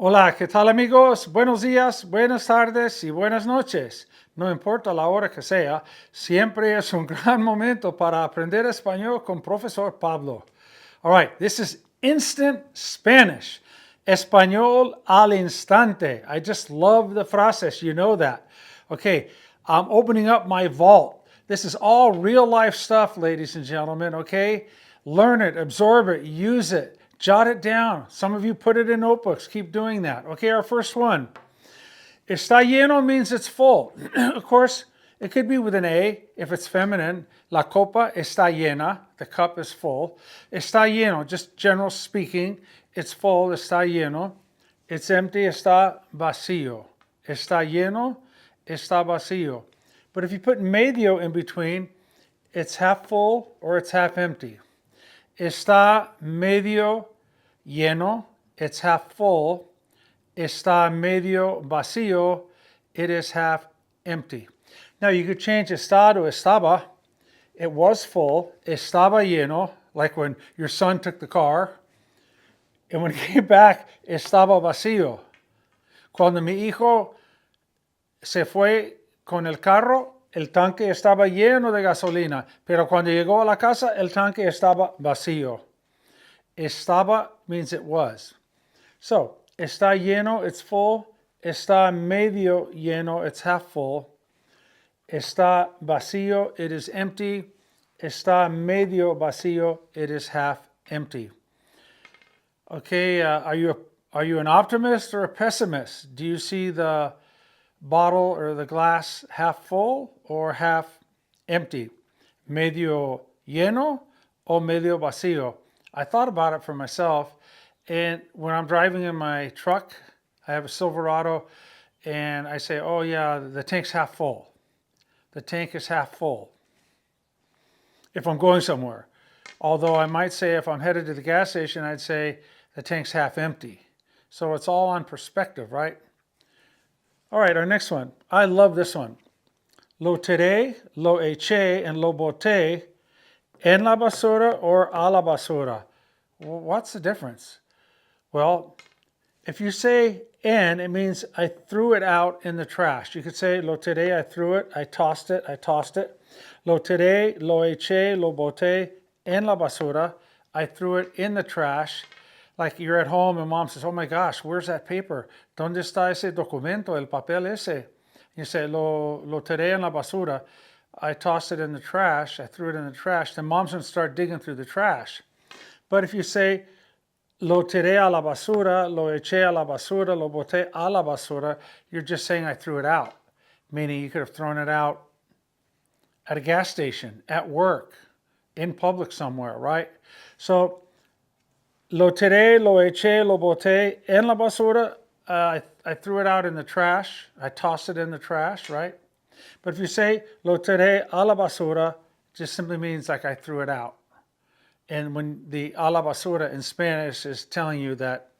Hola, ¿qué tal amigos? Buenos días, buenas tardes y buenas noches. No importa la hora que sea, siempre es un gran momento para aprender español con Profesor Pablo. All right, this is instant Spanish. Español al instante. I just love the frases, you know that. Okay, I'm opening up my vault. This is all real life stuff, ladies and gentlemen, okay? Learn it, absorb it, use it. Jot it down. Some of you put it in notebooks. Keep doing that. Okay, our first one. Está lleno means it's full. Of course, it could be with an A if it's feminine. La copa está llena. The cup is full. Está lleno, just general speaking. It's full, está lleno. It's empty, está vacío. Está lleno, está vacío. But if you put medio in between, it's half full or it's half empty. Está medio lleno, it's half full. Está medio vacío, it is half empty. Now you could change está to estaba. It was full. Estaba lleno, like when your son took the car. And when he came back, estaba vacío. Cuando mi hijo se fue con el carro, el tanque estaba lleno de gasolina, pero cuando llegó a la casa, el tanque estaba vacío. Estaba means it was. So, está lleno, it's full. Está medio lleno, it's half full. Está vacío, it is empty. Está medio vacío, it is half empty. Okay, are you an optimist or a pessimist? Do you see the bottle or the glass half full or half empty? Medio lleno o medio vacío? I thought about it for myself, and when I'm driving in my truck, I have a Silverado, and I say, oh yeah, the tank's half full. The tank is half full if I'm going somewhere. Although I might say if I'm headed to the gas station, I'd say the tank's half empty. So it's all on perspective, right? All right, our next one. I love this one. Lo tiré, lo eché, and lo boté en la basura or a la basura. What's the difference? Well, if you say en, it means I threw it out in the trash. You could say lo tiré, I threw it, I tossed it, I tossed it. Lo tiré, lo eché, lo boté en la basura. I threw it in the trash. Like you're at home and mom says, oh my gosh, where's that paper? ¿Dónde está ese documento, el papel ese? You say, lo tiré en la basura. I tossed it in the trash. I threw it in the trash. Then mom's going to start digging through the trash. But if you say, lo tiré a la basura, lo eché a la basura, lo boté a la basura, you're just saying I threw it out. Meaning you could have thrown it out at a gas station, at work, in public somewhere, right? So, lo tiré, lo eché, lo boté en la basura. I threw it out in the trash. I tossed it in the trash, right? But if you say lo tiré a la basura, just simply means like I threw it out. And when the a la basura in Spanish is telling you that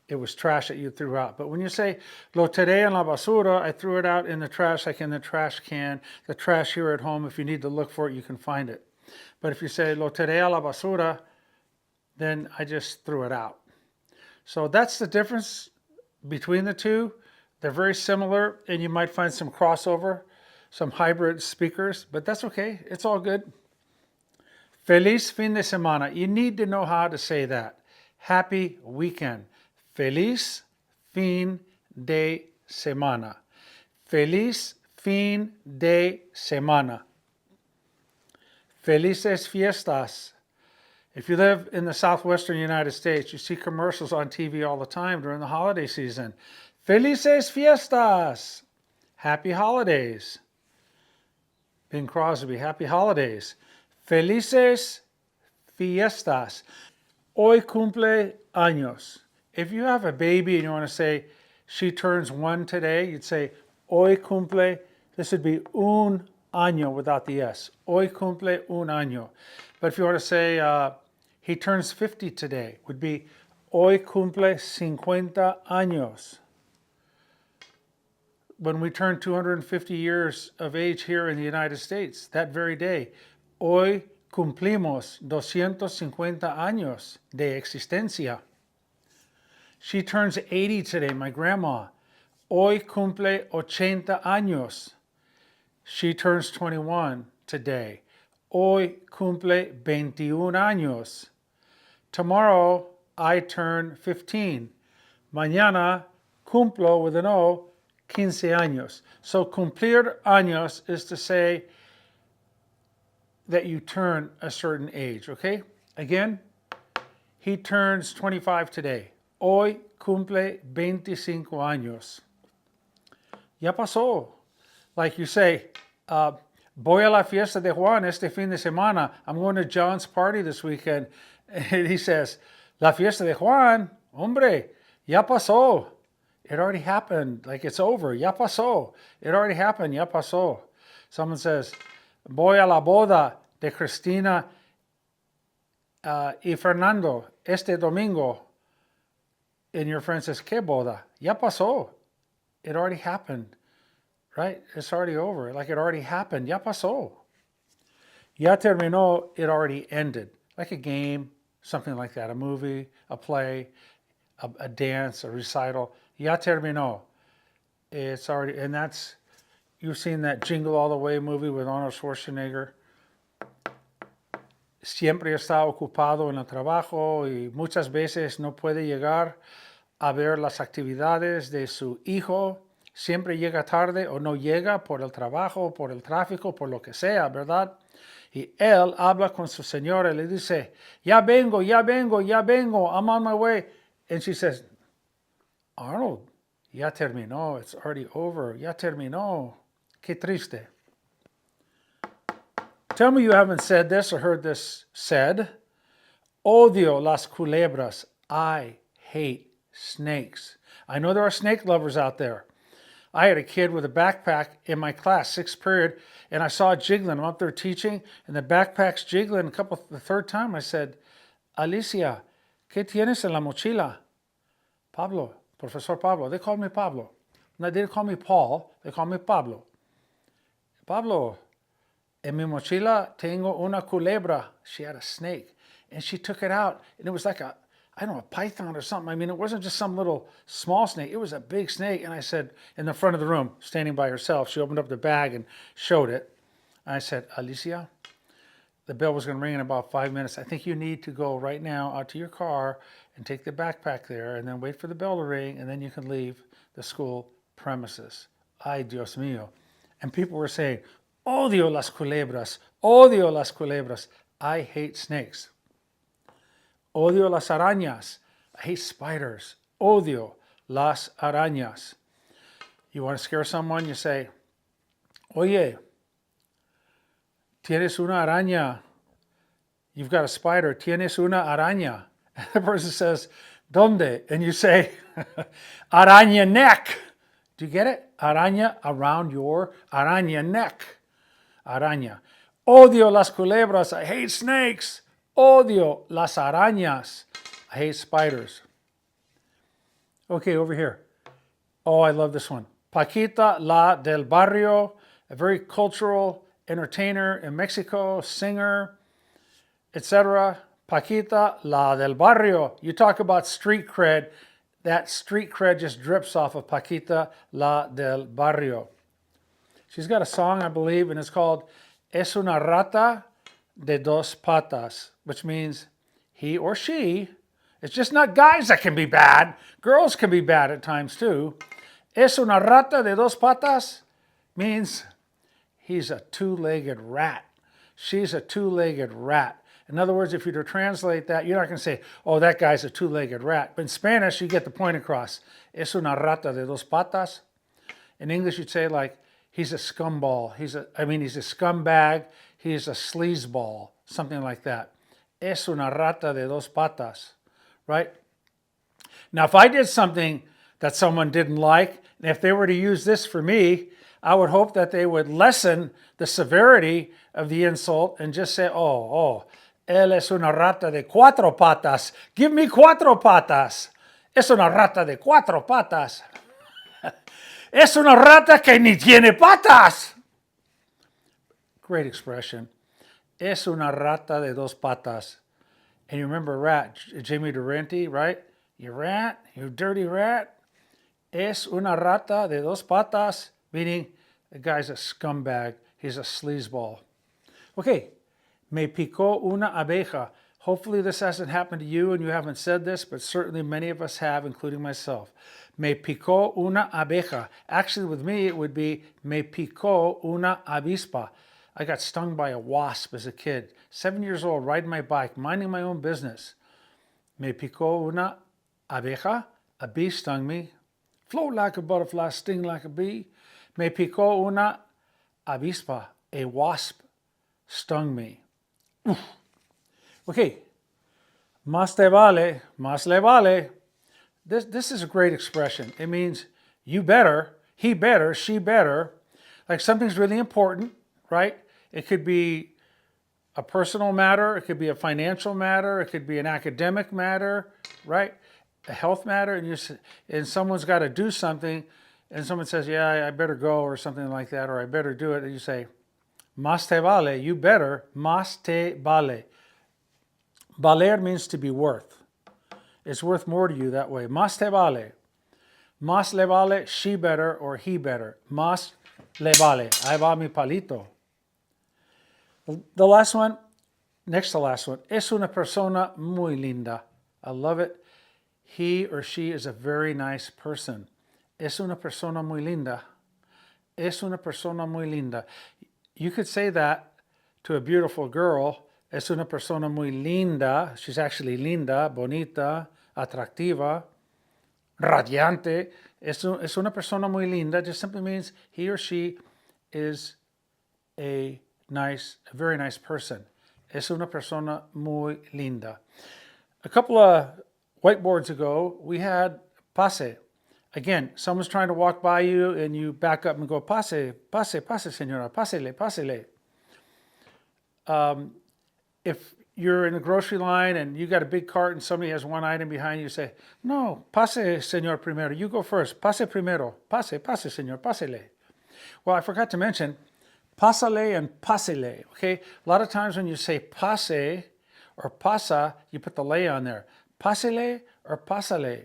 it was trash that you threw out. But when you say lo tiré en la basura, I threw it out in the trash, like in the trash can, the trash here at home. If you need to look for it, you can find it. But if you say lo tiré a la basura, then I just threw it out. So that's the difference between the two. They're very similar, and you might find some crossover, some hybrid speakers, but that's okay. It's all good. Feliz fin de semana. You need to know how to say that. Happy weekend. Feliz fin de semana. Feliz fin de semana. Felices fiestas. If you live in the southwestern United States, you see commercials on TV all the time during the holiday season. Felices fiestas. Happy holidays. Bing Crosby, happy holidays. Felices fiestas. Hoy cumple años. If you have a baby and you want to say, she turns 1 today, you'd say, hoy cumple, this would be un año without the S. Hoy cumple un año. But if you want to say, he turns 50 today, would be hoy cumple 50 años. When we turn 250 years of age here in the United States, that very day, hoy cumplimos 250 años de existencia. She turns 80 today, my grandma. Hoy cumple 80 años. She turns 21 today. Hoy cumple 21 años. Tomorrow, I turn 15. Mañana cumplo, with an O, 15 años. So cumplir años is to say that you turn a certain age, okay? Again, he turns 25 today. Hoy cumple 25 años. Ya pasó. Like you say, voy a la fiesta de Juan este fin de semana. I'm going to John's party this weekend. And he says, la fiesta de Juan, hombre, ya pasó. It already happened. Like it's over. Ya pasó. It already happened. Ya pasó. Someone says, voy a la boda de Cristina y Fernando este domingo. And your friend says, ¿qué boda? Ya pasó. It already happened. Right? It's already over. Like it already happened. Ya pasó. Ya terminó. It already ended. Like a game, something like that. A movie, a play, a dance, a recital. Ya terminó. It's already, and that's, you've seen that Jingle All the Way movie with Arnold Schwarzenegger. Siempre está ocupado en el trabajo y muchas veces no puede llegar a ver las actividades de su hijo. Siempre llega tarde o no llega por el trabajo, por el tráfico, por lo que sea, ¿verdad? Y él habla con su señora y le dice, ya vengo, ya vengo, ya vengo, I'm on my way. And she says, Arnold, ya terminó, it's already over, ya terminó. Qué triste. Tell me you haven't said this or heard this said. Odio las culebras. I hate snakes. I know there are snake lovers out there. I had a kid with a backpack in my class, sixth period, and I saw it jiggling. I'm up there teaching, and the backpack's jiggling. The third time, I said, Alicia, ¿qué tienes en la mochila? Pablo, Profesor Pablo. They called me Pablo. No, they didn't call me Paul. They called me Pablo. Pablo, en mi mochila tengo una culebra. She had a snake, and she took it out, and it was like a python or something. I mean, it wasn't just some little small snake. It was a big snake. And I said, in the front of the room, standing by herself, she opened up the bag and showed it. And I said, Alicia, the bell was going to ring in about 5 minutes. I think you need to go right now out to your car and take the backpack there and then wait for the bell to ring, and then you can leave the school premises. Ay, Dios mío. And people were saying, odio las culebras, odio las culebras. I hate snakes. Odio las arañas. I hate spiders. Odio las arañas. You want to scare someone, you say, oye, tienes una araña. You've got a spider. Tienes una araña. And the person says, ¿Dónde? And you say, araña neck. Do you get it? Araña around your araña neck. Araña. Odio las culebras. I hate snakes. Odio las arañas. I hate spiders. Okay, over here. Oh, I love this one. Paquita la del barrio, a very cultural entertainer in Mexico, singer, etc. Paquita la del barrio. You talk about street cred. That street cred just drips off of Paquita la del barrio. She's got a song, I believe, and it's called Es una rata de dos patas, which means he or she. It's just not guys that can be bad. Girls can be bad at times too. Es una rata de dos patas means he's a two-legged rat. She's a two-legged rat. In other words, if you were to translate that, you're not going to say, oh, that guy's a two-legged rat. But in Spanish, you get the point across. Es una rata de dos patas. In English, you'd say like, he's a scumball. He's a scumbag. He's a sleazeball. Something like that. Es una rata de dos patas. Right? Now, if I did something that someone didn't like, and if they were to use this for me, I would hope that they would lessen the severity of the insult and just say, oh, él es una rata de cuatro patas. Give me cuatro patas. Es una rata de cuatro patas. Es una rata que ni tiene patas. Great expression. Es una rata de dos patas. And you remember rat, Jamie Durante, right? You rat, you dirty rat. Es una rata de dos patas, meaning the guy's a scumbag. He's a sleazeball. Okay, me picó una abeja. Hopefully this hasn't happened to you and you haven't said this, but certainly many of us have, including myself. Me picó una abeja. Actually, with me, it would be me picó una avispa. I got stung by a wasp as a kid. 7 years old, riding my bike, minding my own business. Me picó una abeja. A bee stung me. Float like a butterfly, sting like a bee. Me picó una avispa. A wasp stung me. Oof. Okay. Más te vale, más le vale. This is a great expression. It means you better, he better, she better. Like something's really important, right? It could be a personal matter. It could be a financial matter. It could be an academic matter, right? A health matter. And someone's got to do something. And someone says, yeah, I better go or something like that. Or I better do it. And you say, más te vale, you better, más te vale. Valer means to be worth. It's worth more to you that way. Más te vale. Más le vale, she better or he better. Más le vale. Ahí va mi palito. The last one, next to last one. Es una persona muy linda. I love it. He or she is a very nice person. Es una persona muy linda. Es una persona muy linda. You could say that to a beautiful girl. Es una persona muy linda. She's actually linda, bonita, atractiva, radiante. Es una persona muy linda just simply means he or she is a very nice person. Es una persona muy linda. A couple of whiteboards ago, we had pase. Again, someone's trying to walk by you and you back up and go, pase, pase, pase, señora, pásele, pásele. If you're in the grocery line and you got a big cart and somebody has one item behind you, say, no, pase, señor, primero. You go first. Pase primero. Pase, pase, señor, pásele. Well, I forgot to mention, pásale and pásele, okay? A lot of times when you say pase or pasa, you put the lay on there. Pásele or pásale.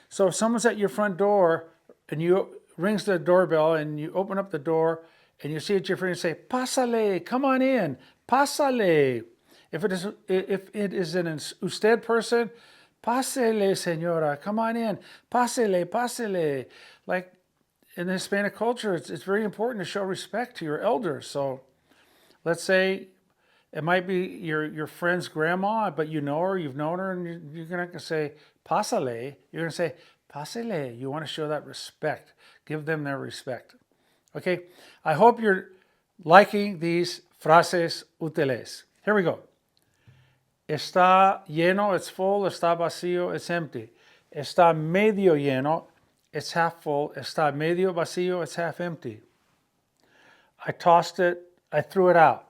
So if someone's at your front door and you rings the doorbell and you open up the door and you see it your friend and say, pásale, come on in, pásale. If it is an usted person, pásele, señora, come on in, pásele, pásele. Like in the Hispanic culture, it's very important to show respect to your elders. So let's say it might be your friend's grandma, but you know her, you've known her, and you're not going to say, pásale. You're going to say, pásele. You want to show that respect. Give them their respect. Okay? I hope you're liking these frases útiles. Here we go. Está lleno, it's full. Está vacío, it's empty. Está medio lleno, it's half full. Está medio vacío, it's half empty. I tossed it, I threw it out.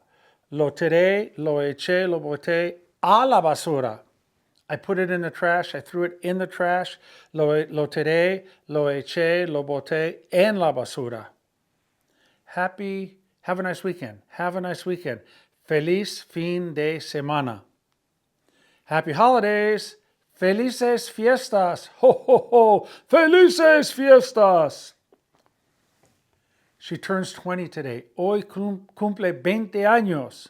Lo tiré, lo eché, lo boté a la basura. I put it in the trash, I threw it in the trash. Lo tiré, lo eché, lo boté en la basura. Have a nice weekend. Have a nice weekend. Feliz fin de semana. Happy holidays. Felices fiestas. Ho, ho, ho. Felices fiestas. She turns 20 today. Hoy cumple 20 años.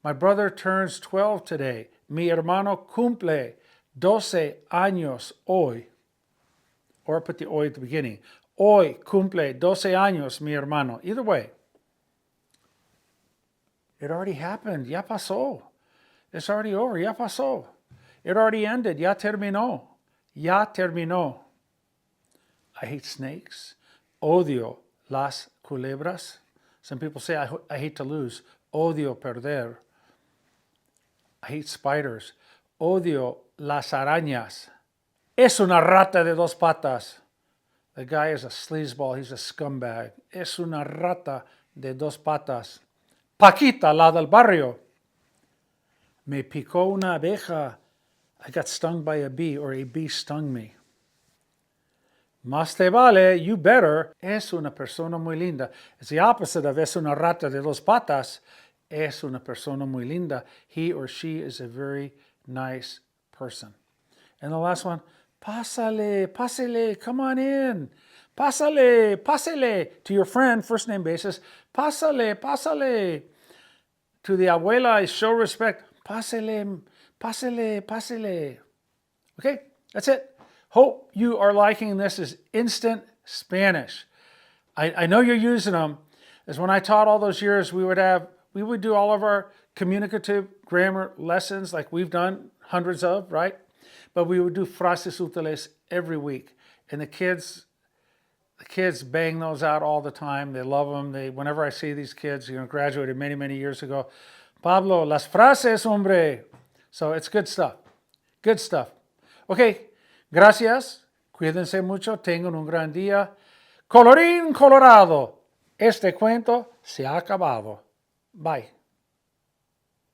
My brother turns 12 today. Mi hermano cumple 12 años hoy. Or put the hoy at the beginning. Hoy cumple 12 años mi hermano. Either way. It already happened. Ya pasó. It's already over. Ya pasó. It already ended. Ya terminó. Ya terminó. I hate snakes. Odio las culebras. Some people say I hate to lose. Odio perder. I hate spiders. Odio las arañas. Es una rata de dos patas. The guy is a sleazeball. He's a scumbag. Es una rata de dos patas. Paquita, la del barrio. Me picó una abeja. I got stung by a bee, or a bee stung me. Más te vale, you better. Es una persona muy linda. It's the opposite of es una rata de dos patas. Es una persona muy linda. He or she is a very nice person. And the last one, Pásale, pásale, come on in. Pásale, pásale. To your friend, first name basis, pásale, pásale. To the abuela, I show respect. Pásale, pásale, pásale. Okay, that's it. Hope you are liking this as instant Spanish. I know you're using them. As when I taught all those years, we would do all of our communicative grammar lessons like we've done hundreds of, right? But we would do frases útiles every week. And the kids bang those out all the time. They love them. Whenever I see these kids, graduated many, many years ago. Pablo, las frases, hombre. So it's good stuff. Good stuff. Okay, gracias. Cuídense mucho. Tengan un gran día. Colorín colorado. Este cuento se ha acabado. Bye.